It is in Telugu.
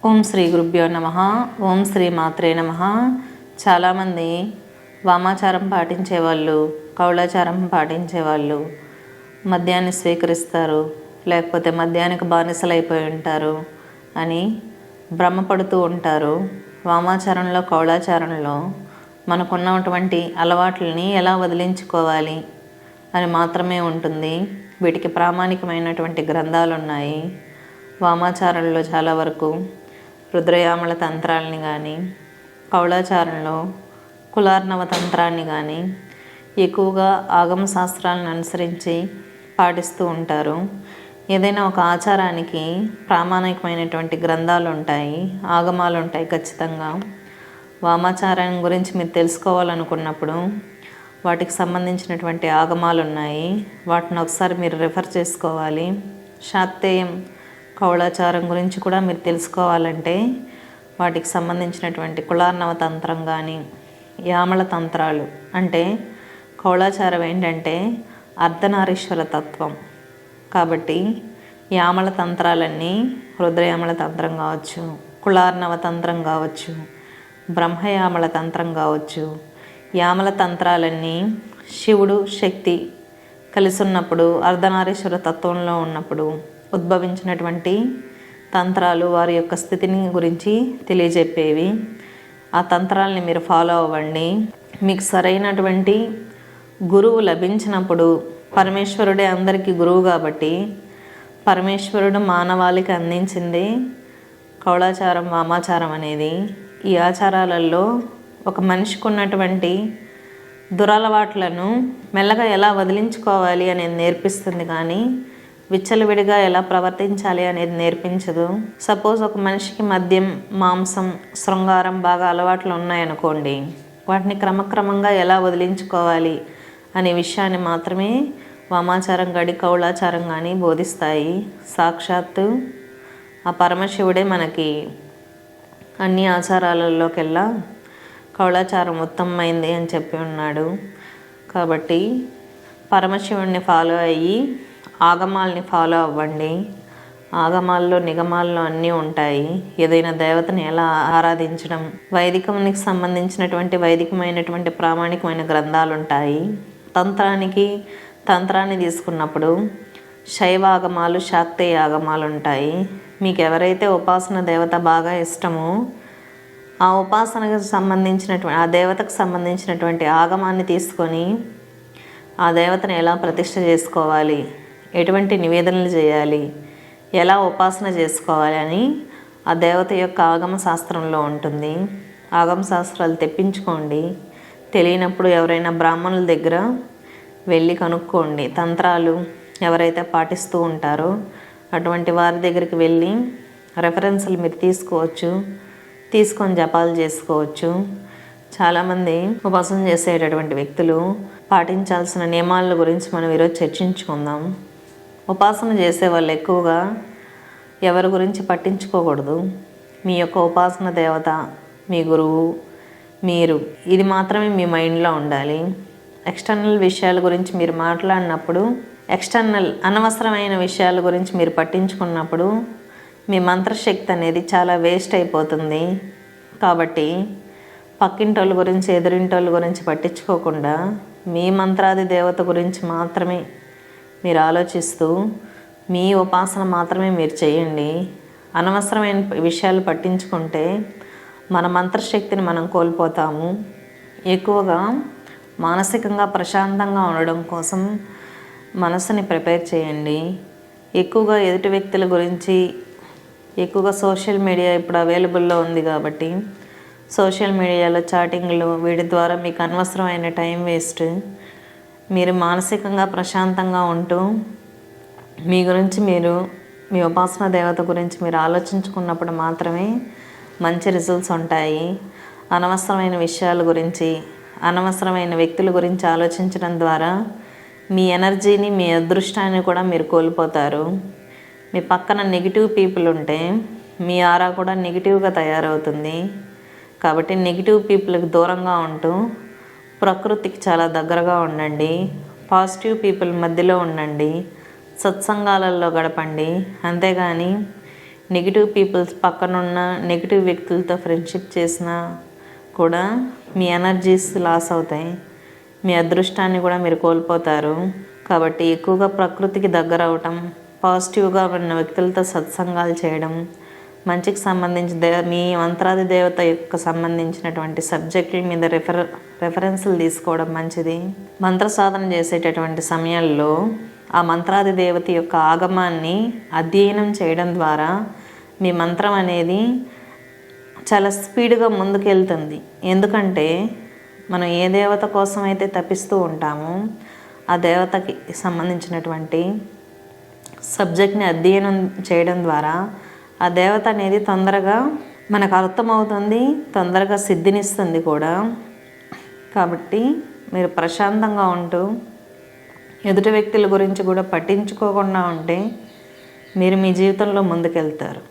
ఓం శ్రీ గురుభ్యో నమః. ఓం శ్రీ మాత్రే నమః. చాలామంది వామాచారం పాటించేవాళ్ళు, కౌళాచారం పాటించేవాళ్ళు మద్యాన్ని స్వీకరిస్తారు, లేకపోతే మద్యానికి బానిసలైపోయి ఉంటారు అని భ్రమపడుతూ ఉంటారు. వామాచారంలో, కౌళాచారంలో మనకున్నటువంటి అలవాట్లని ఎలా వదిలించుకోవాలి అని మాత్రమే ఉంటుంది. వీటికి ప్రామాణికమైనటువంటి గ్రంథాలు ఉన్నాయి. వామాచారంలో చాలా వరకు రుద్రయామల తంత్రాలని కానీ, కౌళాచారంలో కులార్ణవ తంత్రాన్ని కానీ ఎక్కువగా ఆగమ శాస్త్రాలను అనుసరించి పాటిస్తూ ఉంటారు. ఏదైనా ఒక ఆచారానికి ప్రామాణికమైనటువంటి గ్రంథాలు ఉంటాయి, ఆగమాలు ఉంటాయి ఖచ్చితంగా. వామాచారం గురించి మీరు తెలుసుకోవాలనుకున్నప్పుడు వాటికి సంబంధించినటువంటి ఆగమాలు ఉన్నాయి. వాటిని ఒకసారి మీరు రిఫర్ చేసుకోవాలి. శాక్తేయం కౌళాచారం గురించి కూడా మీరు తెలుసుకోవాలంటే వాటికి సంబంధించినటువంటి కులార్ణవ తంత్రం కానీ, యామల తంత్రాలు అంటే కౌళాచారం ఏంటంటే అర్ధనారీశ్వర తత్వం కాబట్టి యామల తంత్రాలన్నీ రుద్రయామల తంత్రం కావచ్చు, కులార్ణవ తంత్రం కావచ్చు, బ్రహ్మయామల తంత్రం కావచ్చు. యామల తంత్రాలన్నీ శివుడు శక్తి కలిసి ఉన్నప్పుడు, అర్ధనారీశ్వర తత్వంలో ఉన్నప్పుడు ఉద్భవించినటువంటి తంత్రాలు, వారి యొక్క స్థితిని గురించి తెలియజెప్పేవి. ఆ తంత్రాలని మీరు ఫాలో అవ్వండి. మీకు సరైనటువంటి గురువు లభించినప్పుడు, పరమేశ్వరుడే అందరికీ గురువు కాబట్టి పరమేశ్వరుడు మానవాళికి అందించింది కౌళాచారం, వామాచారం అనేది. ఈ ఆచారాలలో ఒక మనిషికి ఉన్నటువంటి దురలవాట్లను మెల్లగా ఎలా వదిలించుకోవాలి అనేది నేర్పిస్తుంది, కానీ విచ్చలవిడిగా ఎలా ప్రవర్తించాలి అనేది నేర్పించదు. సపోజ్ ఒక మనిషికి మద్యం, మాంసం, శృంగారం బాగా అలవాట్లు ఉన్నాయనుకోండి, వాటిని క్రమక్రమంగా ఎలా వదిలించుకోవాలి అనే విషయాన్ని మాత్రమే వామాచారం గడి కౌళాచారం కానీ బోధిస్తాయి. సాక్షాత్తు ఆ పరమశివుడే మనకి అన్ని ఆచారాలలోకెల్లా కౌళాచారం ఉత్తమమైంది అని చెప్పి ఉన్నాడు. కాబట్టి పరమశివుడిని ఫాలో అయ్యి ఆగమాల్ని ఫాలో అవ్వండి. ఆగమాల్లో, నిగమాల్లో అన్నీ ఉంటాయి. ఏదైనా దేవతని ఎలా ఆరాధించడం, వైదికానికి సంబంధించినటువంటి వైదికమైనటువంటి ప్రామాణికమైన గ్రంథాలు ఉంటాయి. తంత్రాన్ని తీసుకున్నప్పుడు శైవ ఆగమాలు, శాక్తేయ ఆగమాలు ఉంటాయి. మీకు ఎవరైతే ఉపాసన దేవత బాగా ఇష్టమో ఆ ఉపాసనకు సంబంధించినటువంటి, ఆ దేవతకు సంబంధించినటువంటి ఆగమాన్ని తీసుకొని ఆ దేవతను ఎలా ప్రతిష్ఠ చేసుకోవాలి, ఎటువంటి నివేదనలు చేయాలి, ఎలా ఉపాసన చేసుకోవాలి అని ఆ దేవత యొక్క ఆగమ శాస్త్రంలో ఉంటుంది. ఆగమ శాస్త్రాలు తెప్పించుకోండి. తెలియనప్పుడు ఎవరైనా బ్రాహ్మణుల దగ్గర వెళ్ళి కనుక్కోండి. తంత్రాలు ఎవరైతే పాటిస్తూ ఉంటారో అటువంటి వారి దగ్గరికి వెళ్ళి రెఫరెన్స్లు మీరు తీసుకోవచ్చు, తీసుకొని జపాలు చేసుకోవచ్చు. చాలామంది ఉపాసన చేసేటటువంటి వ్యక్తులు పాటించాల్సిన నియమాల గురించి మనం ఈరోజు చర్చించుకుందాం. ఉపాసన చేసే వాళ్ళు ఎక్కువగా ఎవరి గురించి పట్టించుకోకూడదు. మీ యొక్క ఉపాసన దేవత, మీ గురువు, మీరు, ఇది మాత్రమే మీ మైండ్లో ఉండాలి. ఎక్స్టర్నల్ విషయాల గురించి మీరు మాట్లాడినప్పుడు, అనవసరమైన విషయాల గురించి మీరు పట్టించుకున్నప్పుడు మీ మంత్రశక్తి అనేది చాలా వేస్ట్ అయిపోతుంది. కాబట్టి పక్కింటోళ్ళ గురించి, ఎదురింటోళ్ళ గురించి పట్టించుకోకుండా మీ మంత్రాది దేవత గురించి మాత్రమే మీరు ఆలోచిస్తూ మీ ఉపాసన మాత్రమే మీరు చేయండి. అనవసరమైన విషయాలు పట్టించుకుంటే మన మంత్రశక్తిని మనం కోల్పోతాము. ఎక్కువగా మానసికంగా ప్రశాంతంగా ఉండడం కోసం మనసుని ప్రిపేర్ చేయండి. ఎక్కువగా ఎదుటి వ్యక్తుల గురించి, ఎక్కువగా సోషల్ మీడియా ఇప్పుడు అవైలబుల్లో ఉంది కాబట్టి సోషల్ మీడియాలో చాటింగ్లు, వీటి ద్వారా మీకు అనవసరమైన టైం వేస్ట్. మీరు మానసికంగా ప్రశాంతంగా ఉంటూ మీ గురించి మీరు, మీ ఉపాసన దేవత గురించి మీరు ఆలోచించుకున్నప్పుడు మాత్రమే మంచి రిజల్ట్స్ ఉంటాయి. అనవసరమైన విషయాల గురించి, అనవసరమైన వ్యక్తుల గురించి ఆలోచించడం ద్వారా మీ ఎనర్జీని, మీ అదృష్టాన్ని కూడా మీరు కోల్పోతారు. మీ పక్కన నెగిటివ్ పీపుల్ ఉంటే మీ ఆరా కూడా నెగిటివ్గా తయారవుతుంది. కాబట్టి నెగిటివ్ పీపుల్కి దూరంగా ఉంటూ ప్రకృతికి చాలా దగ్గరగా ఉండండి. పాజిటివ్ పీపుల్ మధ్యలో ఉండండి. సత్సంగాలలో గడపండి. అంతేగాని నెగిటివ్ పీపుల్స్ పక్కనున్న నెగిటివ్ వ్యక్తులతో ఫ్రెండ్షిప్ చేసినా కూడా మీ ఎనర్జీస్ లాస్ అవుతాయి, మీ అదృష్టాన్ని కూడా మీరు కోల్పోతారు. కాబట్టి ఎక్కువగా ప్రకృతికి దగ్గర అవటం, పాజిటివ్గా ఉన్న వ్యక్తులతో సత్సంగాలు చేయడం, మంచికి సంబంధించి మీ మంత్రాది దేవత యొక్క సంబంధించినటువంటి సబ్జెక్టుల మీద రెఫరెన్సులు తీసుకోవడం మంచిది. మంత్ర సాధన చేసేటటువంటి సమయాల్లో ఆ మంత్రాది దేవత యొక్క ఆగమాన్ని అధ్యయనం చేయడం ద్వారా మీ మంత్రం అనేది చాలా స్పీడ్గా ముందుకెళ్తుంది. ఎందుకంటే మనం ఏ దేవత కోసం అయితే తపిస్తూ ఉంటామో ఆ దేవతకి సంబంధించినటువంటి సబ్జెక్ట్ని అధ్యయనం చేయడం ద్వారా ఆ దేవత అనేది తొందరగా మనకు అర్థమవుతుంది, తొందరగా సిద్ధినిస్తుంది కూడా. కాబట్టి మీరు ప్రశాంతంగా ఉంటూ ఎదుటి వ్యక్తుల గురించి కూడా పట్టించుకోకుండా ఉంటే మీరు మీ జీవితంలో ముందుకెళ్తారు.